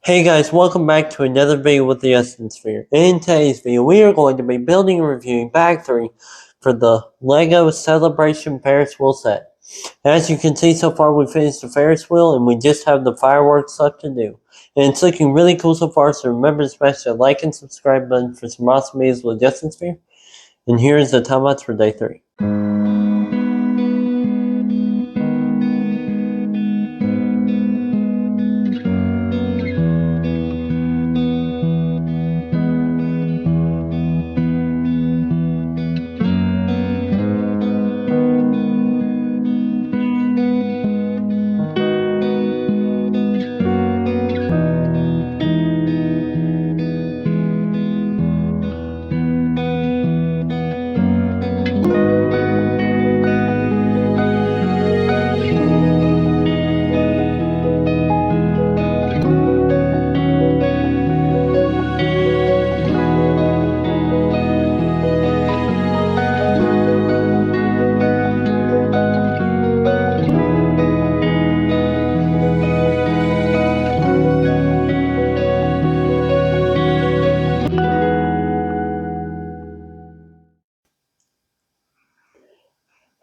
Hey guys, welcome back to another video with the Essence Sphere. In today's video, we are going to be building and reviewing Bag 3 for the LEGO Celebration Ferris Wheel set. As you can see, so far we finished the Ferris Wheel and we just have the fireworks left to do. And it's looking really cool so far, so remember to smash that like and subscribe button for some awesome videos with the Essence Sphere. And here's the time lapse for day 3.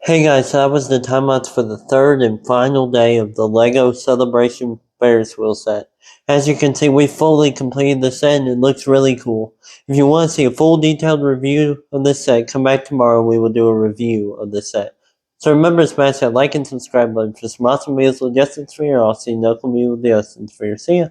Hey guys, so that was the time lapse for the third and final day of the LEGO Celebration Ferris Wheel set. As you can see, we fully completed the set and it looks really cool. If you want to see a full detailed review of this set, come back tomorrow and we will do a review of the set. So remember to smash that like and subscribe button for some awesome videos with the Essence Sphere. I'll see you in the next video with the Essence Sphere. See ya!